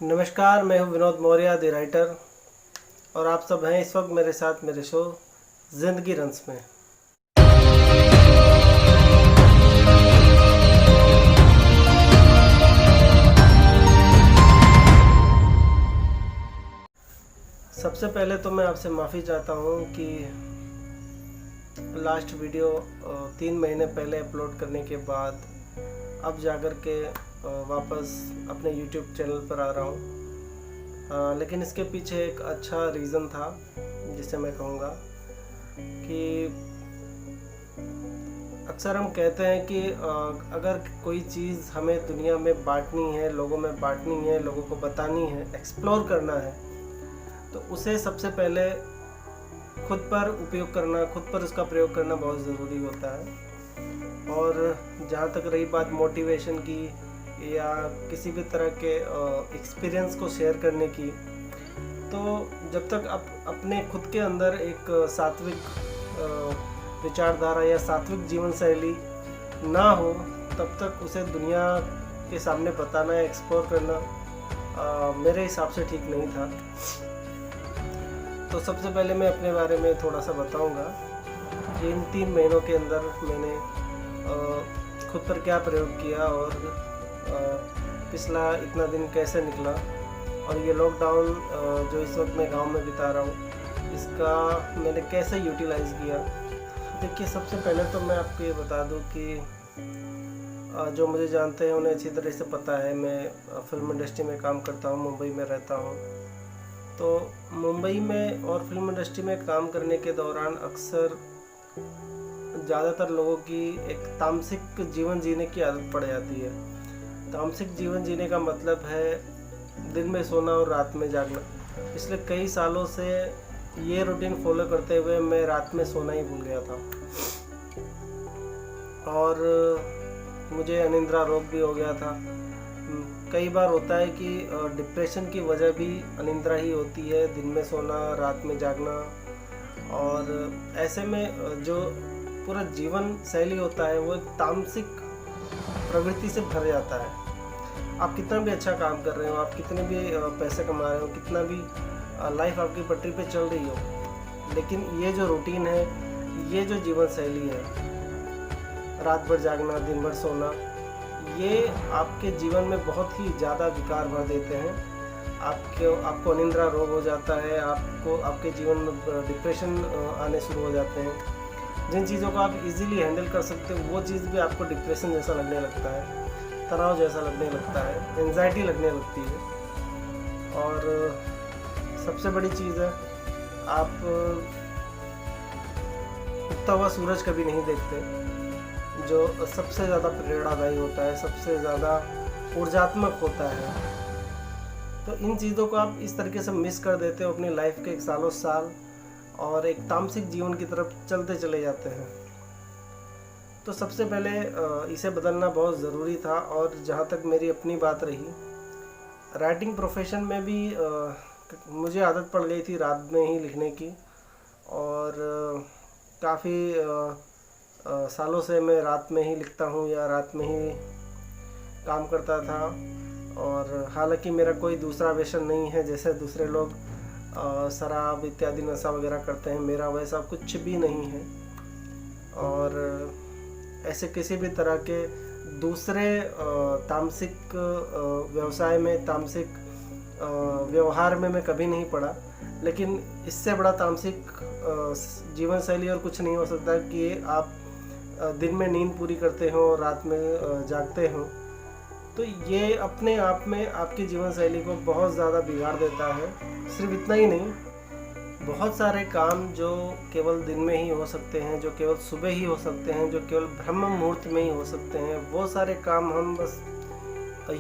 नमस्कार, मैं हूं विनोद मौर्य द राइटर और आप सब हैं इस वक्त मेरे साथ मेरे शो ज़िंदगी रंस में। सबसे पहले तो मैं आपसे माफ़ी चाहता हूं कि लास्ट वीडियो 3 महीने पहले अपलोड करने के बाद अब जाकर के वापस अपने YouTube चैनल पर आ रहा हूं। लेकिन इसके पीछे एक अच्छा रीज़न था जिसे मैं कहूँगा कि अक्सर हम कहते हैं कि अगर कोई चीज़ हमें दुनिया में बांटनी है, लोगों में बांटनी है, लोगों को बतानी है, एक्सप्लोर करना है, तो उसे सबसे पहले खुद पर उपयोग करना, खुद पर उसका प्रयोग करना बहुत ज़रूरी होता है। और जहाँ तक रही बात मोटिवेशन की या किसी भी तरह के एक्सपीरियंस को शेयर करने की, तो जब तक आप अपने खुद के अंदर एक सात्विक विचारधारा या सात्विक जीवन शैली ना हो, तब तक उसे दुनिया के सामने बताना या एक्सप्लोर करना मेरे हिसाब से ठीक नहीं था। तो सबसे पहले मैं अपने बारे में थोड़ा सा बताऊंगा कि इन 3 महीनों के अंदर मैंने खुद पर क्या प्रयोग किया और पिछला इतना दिन कैसे निकला, और ये लॉकडाउन जो इस वक्त मैं गांव में बिता रहा हूँ, इसका मैंने कैसे यूटिलाइज़ किया। देखिए, सबसे पहले तो मैं आपको ये बता दूँ कि जो मुझे जानते हैं उन्हें अच्छी तरह से पता है, मैं फिल्म इंडस्ट्री में काम करता हूँ, मुंबई में रहता हूँ। तो मुंबई में और फिल्म इंडस्ट्री में काम करने के दौरान अक्सर ज़्यादातर लोगों की एक तामसिक जीवन जीने की आदत पड़ जाती है। तामसिक जीवन जीने का मतलब है दिन में सोना और रात में जागना। पिछले कई सालों से ये रूटीन फॉलो करते हुए मैं रात में सोना ही भूल गया था और मुझे अनिद्रा रोग भी हो गया था। कई बार होता है कि डिप्रेशन की वजह भी अनिद्रा ही होती है, दिन में सोना रात में जागना, और ऐसे में जो पूरा जीवन शैली होता है वो एक तामसिक प्रवृत्ति से भर जाता है। आप कितना भी अच्छा काम कर रहे हो, आप कितने भी पैसे कमा रहे हो, कितना भी लाइफ आपकी पटरी पे चल रही हो, लेकिन ये जो रूटीन है, ये जो जीवन शैली है, रात भर जागना दिन भर सोना, ये आपके जीवन में बहुत ही ज़्यादा विकार भर देते हैं। आपको अनिद्रा रोग हो जाता है, आपके जीवन में डिप्रेशन आने शुरू हो जाते हैं। जिन चीज़ों को आप इजीली हैंडल कर सकते हो वो चीज़ भी आपको डिप्रेशन जैसा लगने लगता है, तनाव जैसा लगने लगता है, एंजाइटी लगने लगती है। और सबसे बड़ी चीज़ है, आप उगता हुआ सूरज कभी नहीं देखते, जो सबसे ज़्यादा प्रेरणादायी होता है, सबसे ज़्यादा ऊर्जात्मक होता है। तो इन चीज़ों को आप इस तरीके से मिस कर देते हो अपनी लाइफ के एक सालों साल, और एक तामसिक जीवन की तरफ चलते चले जाते हैं। तो सबसे पहले इसे बदलना बहुत ज़रूरी था। और जहाँ तक मेरी अपनी बात रही, राइटिंग प्रोफेशन में भी मुझे आदत पड़ गई थी रात में ही लिखने की, और काफ़ी सालों से मैं रात में ही लिखता हूँ या रात में ही काम करता था। और हालांकि मेरा कोई दूसरा व्यसन नहीं है जैसे दूसरे लोग शराब इत्यादि नशा वगैरह करते हैं, मेरा वैसा कुछ भी नहीं है। और ऐसे किसी भी तरह के दूसरे तामसिक व्यवसाय में, तामसिक व्यवहार में मैं कभी नहीं पड़ा। लेकिन इससे बड़ा तामसिक जीवन शैली और कुछ नहीं हो सकता कि आप दिन में नींद पूरी करते हो और रात में जागते हो। तो ये अपने आप में आपकी जीवन शैली को बहुत ज़्यादा बिगाड़ देता है। सिर्फ इतना ही नहीं, बहुत सारे काम जो केवल दिन में ही हो सकते हैं, जो केवल सुबह ही हो सकते हैं, जो केवल ब्रह्म मुहूर्त में ही हो सकते हैं, वो सारे काम हम बस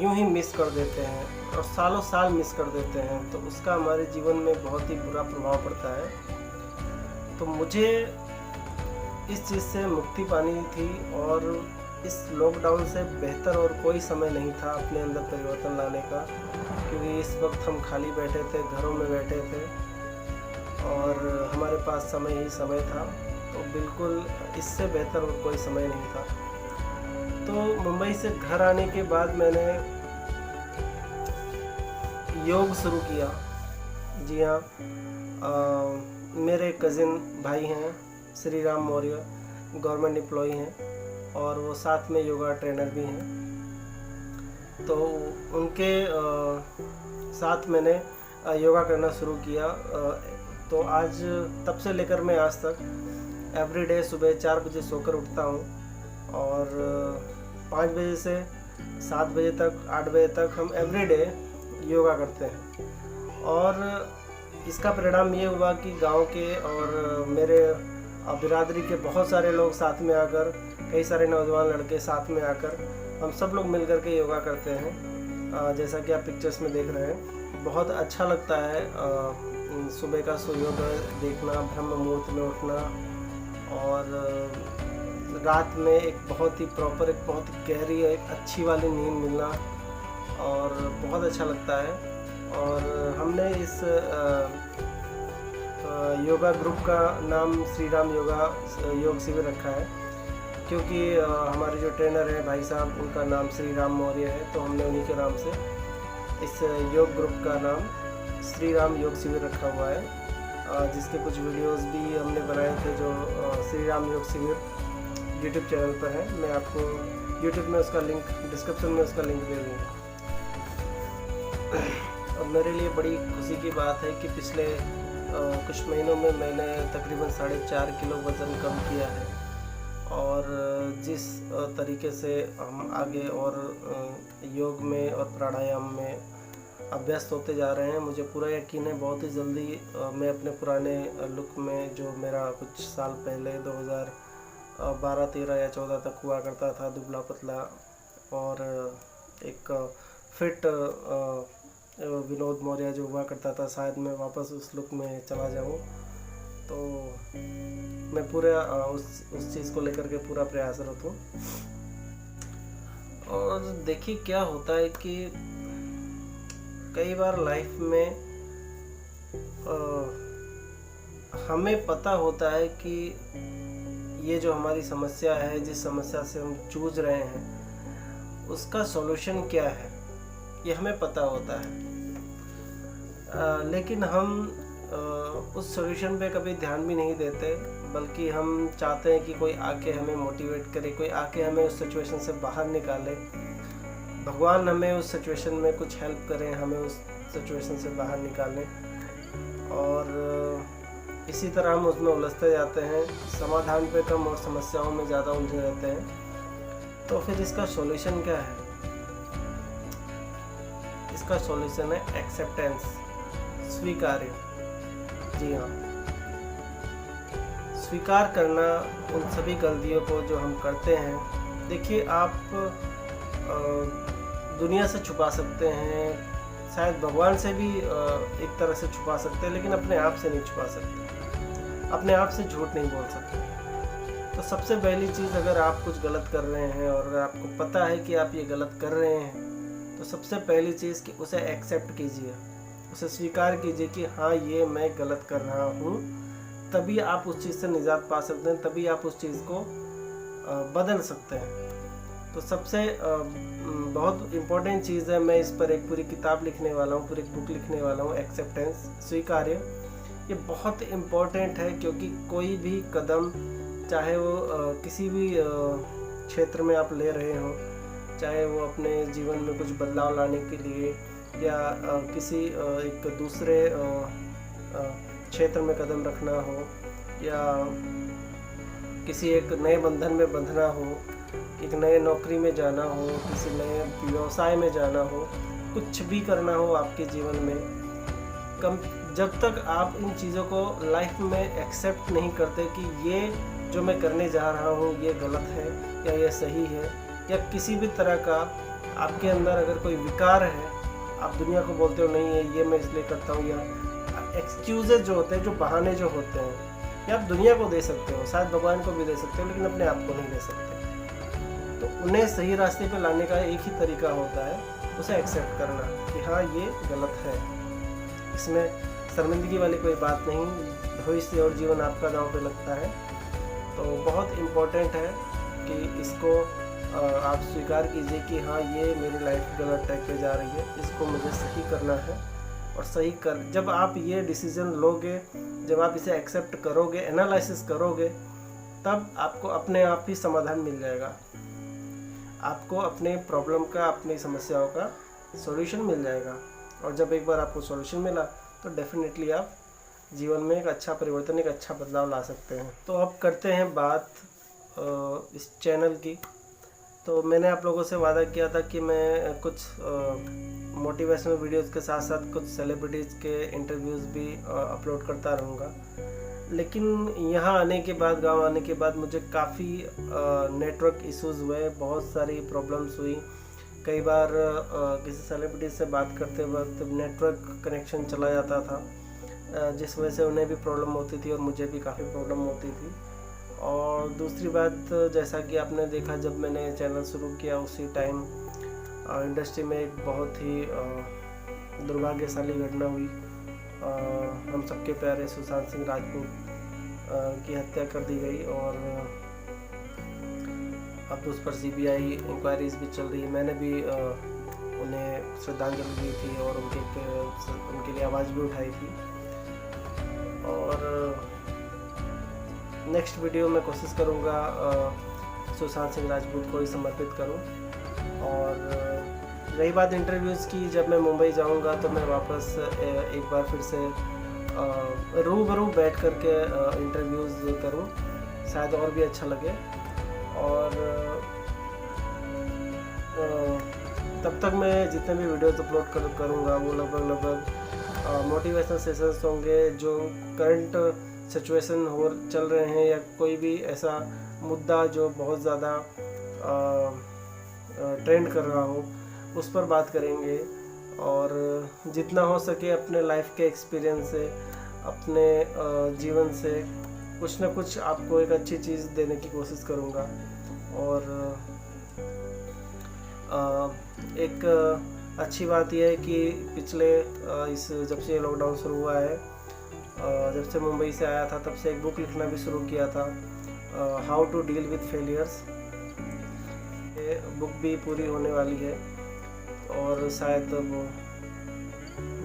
यूं ही मिस कर देते हैं और सालों साल मिस कर देते हैं। तो उसका हमारे जीवन में बहुत ही बुरा प्रभाव पड़ता है। तो मुझे इस चीज़ से मुक्ति पानी थी, और इस लॉकडाउन से बेहतर और कोई समय नहीं था अपने अंदर परिवर्तन लाने का, क्योंकि इस वक्त हम खाली बैठे थे, घरों में बैठे थे और हमारे पास समय ही समय था। तो बिल्कुल इससे बेहतर और कोई समय नहीं था। तो मुंबई से घर आने के बाद मैंने योग शुरू किया। जी हाँ, मेरे कज़िन भाई हैं श्री राम मौर्य, गवर्नमेंट एम्प्लॉई हैं और वो साथ में योगा ट्रेनर भी हैं। तो उनके साथ मैंने योगा करना शुरू किया। तो आज तब से लेकर मैं आज तक एवरीडे सुबह 4 बजे सोकर उठता हूँ और 5 बजे से 7 बजे तक 8 बजे तक हम एवरीडे योगा करते हैं। और इसका परिणाम ये हुआ कि गांव के और मेरे बिरादरी के बहुत सारे लोग साथ में आकर, कई सारे नौजवान लड़के साथ में आकर हम सब लोग मिल कर के योगा करते हैं। जैसा कि आप पिक्चर्स में देख रहे हैं, बहुत अच्छा लगता है सुबह का सूर्योदय देखना, ब्रह्म मुहूर्त में उठना और रात में एक बहुत ही प्रॉपर, एक बहुत ही गहरी, एक अच्छी वाली नींद मिलना और बहुत अच्छा लगता है। और हमने इस योगा ग्रुप का नाम श्री राम योग शिविर रखा है, क्योंकि हमारे जो ट्रेनर हैं भाई साहब, उनका नाम श्री राम मौर्य है, तो हमने उन्हीं के नाम से इस योग ग्रुप का नाम श्री राम योग शिविर रखा हुआ है। जिसके कुछ वीडियोस भी हमने बनाए थे जो श्री राम योग शिविर यूट्यूब चैनल पर है। मैं आपको यूट्यूब में उसका लिंक, डिस्क्रिप्शन में उसका लिंक दे दूँगा। और मेरे लिए बड़ी खुशी की बात है कि पिछले कुछ महीनों में मैंने तकरीबन 4.5 किलो वज़न कम किया है। और जिस तरीके से हम आगे और योग में और प्राणायाम में अभ्यस्त होते जा रहे हैं, मुझे पूरा यकीन है बहुत ही जल्दी मैं अपने पुराने लुक में, जो मेरा कुछ साल पहले 2012, 13 या 14 तक हुआ करता था, दुबला पतला और एक फिट विनोद मौर्य जो हुआ करता था, शायद मैं वापस उस लुक में चला जाऊं। तो मैं पूरा उस चीज़ को लेकर के पूरा प्रयासरत हूँ। और देखिए क्या होता है कि कई बार लाइफ में हमें पता होता है कि ये जो हमारी समस्या है, जिस समस्या से हम जूझ रहे हैं, उसका सॉल्यूशन क्या है, ये हमें पता होता है। लेकिन हम उस सॉल्यूशन पे कभी ध्यान भी नहीं देते, बल्कि हम चाहते हैं कि कोई आके हमें मोटिवेट करे, कोई आके हमें उस सिचुएशन से बाहर निकाले, भगवान हमें उस सिचुएशन में कुछ हेल्प करें, हमें उस सिचुएशन से बाहर निकालें। और इसी तरह हम उसमें उलझते जाते हैं, समाधान पे कम और समस्याओं में ज़्यादा उलझे रहते हैं। तो फिर इसका सॉल्यूशन क्या है? इसका सॉल्यूशन है एक्सेप्टेंस, स्वीकार्य। जी हाँ, स्वीकार करना उन सभी गलतियों को जो हम करते हैं। देखिए, आप दुनिया से छुपा सकते हैं, शायद भगवान से भी एक तरह से छुपा सकते हैं, लेकिन अपने आप से नहीं छुपा सकते, अपने आप से झूठ नहीं बोल सकते। तो सबसे पहली चीज़, अगर आप कुछ गलत कर रहे हैं और अगर आपको पता है कि आप ये गलत कर रहे हैं, तो सबसे पहली चीज़ कि उसे एक्सेप्ट कीजिए, उसे स्वीकार कीजिए कि हाँ, ये मैं गलत कर रहा हूँ। तभी आप उस चीज़ से निजात पा सकते हैं, तभी आप उस चीज़ को बदल सकते हैं। तो सबसे बहुत इम्पोर्टेंट चीज़ है, मैं इस पर एक पूरी किताब लिखने वाला हूँ, पूरी बुक लिखने वाला हूँ, एक्सेप्टेंस, स्वीकार्य। ये बहुत इम्पोर्टेंट है, क्योंकि कोई भी कदम, चाहे वो किसी भी क्षेत्र में आप ले रहे हो, चाहे वो अपने जीवन में कुछ बदलाव लाने के लिए या किसी एक दूसरे क्षेत्र में कदम रखना हो या किसी एक नए बंधन में बंधना हो, एक नए नौकरी में जाना हो, किसी नए व्यवसाय में जाना हो, कुछ भी करना हो आपके जीवन में, जब तक आप इन चीज़ों को लाइफ में एक्सेप्ट नहीं करते कि ये जो मैं करने जा रहा हूँ ये गलत है या ये सही है, या किसी भी तरह का आपके अंदर अगर कोई विकार है, आप दुनिया को बोलते हो नहीं है ये मैं इसलिए करता हूँ, या एक्सक्यूजेज जो होते हैं, जो बहाने जो होते हैं, या आप दुनिया को दे सकते हो, शायद भगवान को भी दे सकते हो, लेकिन अपने आप को नहीं दे सकते। तो उन्हें सही रास्ते पे लाने का एक ही तरीका होता है, उसे एक्सेप्ट करना कि हाँ, ये गलत है। इसमें शर्मिंदगी वाली कोई बात नहीं, भविष्य और जीवन आपका दांव पे लगता है। तो बहुत इम्पोर्टेंट है कि इसको आप स्वीकार कीजिए कि हाँ, ये मेरी लाइफ गलत ट्रैक पे जा रही है, इसको मुझे सही करना है। और सही कर जब आप ये डिसीज़न लोगे, जब आप इसे एक्सेप्ट करोगे, एनालिसिस करोगे, तब आपको अपने आप ही समाधान मिल जाएगा। आपको अपने प्रॉब्लम का, अपनी समस्याओं का सॉल्यूशन मिल जाएगा। और जब एक बार आपको सॉल्यूशन मिला तो डेफिनेटली आप जीवन में एक अच्छा परिवर्तन, एक अच्छा बदलाव ला सकते हैं। तो अब करते हैं बात इस चैनल की। तो मैंने आप लोगों से वादा किया था कि मैं कुछ मोटिवेशनल वीडियोस के साथ साथ कुछ सेलिब्रिटीज़ के इंटरव्यूज़ भी अपलोड करता रहूँगा। लेकिन यहाँ आने के बाद, गांव आने के बाद मुझे काफ़ी नेटवर्क इश्यूज़ हुए, बहुत सारी प्रॉब्लम्स हुई। कई बार किसी सेलिब्रिटी से बात करते वक्त नेटवर्क कनेक्शन चला जाता था, जिस वजह से उन्हें भी प्रॉब्लम होती थी और मुझे भी काफ़ी प्रॉब्लम होती थी। और दूसरी बात, जैसा कि आपने देखा, जब मैंने चैनल शुरू किया उसी टाइम इंडस्ट्री में एक बहुत ही दुर्भाग्यशाली घटना हुई। हम सबके प्यारे सुशांत सिंह राजपूत की हत्या कर दी गई और अब उस पर CBI इंक्वायरीज भी चल रही है। मैंने भी उन्हें श्रद्धांजलि दी थी और उनके लिए आवाज़ भी उठाई थी। और नेक्स्ट वीडियो में कोशिश करूँगा सुशांत सिंह राजपूत को ही समर्पित करूँ। और रही बात इंटरव्यूज़ की, जब मैं मुंबई जाऊँगा तो मैं वापस एक बार फिर से रूबरू बैठ कर के इंटरव्यूज़ करूँ, शायद और भी अच्छा लगे। और तब तक मैं जितने भी वीडियोज़ अपलोड करूँगा वो लगभग मोटिवेशनल सेशंस होंगे, जो करंट सिचुएशन चल रहे हैं या कोई भी ऐसा मुद्दा जो बहुत ज़्यादा ट्रेंड कर रहा हो, उस पर बात करेंगे। और जितना हो सके अपने लाइफ के एक्सपीरियंस से, अपने जीवन से कुछ ना कुछ आपको एक अच्छी चीज़ देने की कोशिश करूँगा। और एक अच्छी बात यह है कि पिछले जब से लॉकडाउन शुरू हुआ है, जब से मुंबई से आया था, तब से एक बुक लिखना भी शुरू किया था, how to deal with failures. ये बुक भी पूरी होने वाली है और शायद वो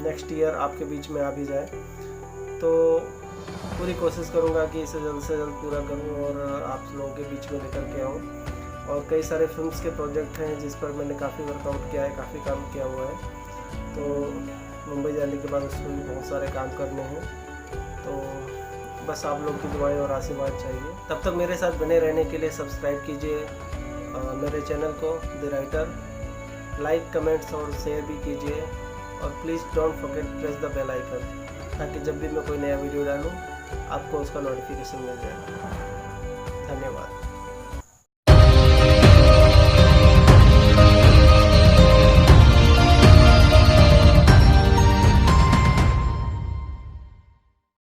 नेक्स्ट ईयर आपके बीच में आ भी जाए। तो पूरी कोशिश करूँगा कि इसे जल्द से जल्द पूरा करूँ और आप लोगों के बीच में लेकर के आऊँ। और कई सारे फिल्म्स के प्रोजेक्ट हैं जिस पर मैंने काफ़ी वर्कआउट किया है, काफ़ी काम किया हुआ है। तो मुंबई जाने के बाद उसमें भी बहुत सारे काम करने हैं। तो बस आप लोग की दुआएं और आशीर्वाद चाहिए। तब तक मेरे साथ बने रहने के लिए सब्सक्राइब कीजिए मेरे चैनल को द राइटर, लाइक, कमेंट्स और शेयर भी कीजिए। और please don't forget press the bell icon, ताकि जब भी मैं कोई नया वीडियो डालूँ आपको उसका नोटिफिकेशन मिल जाए। धन्यवाद।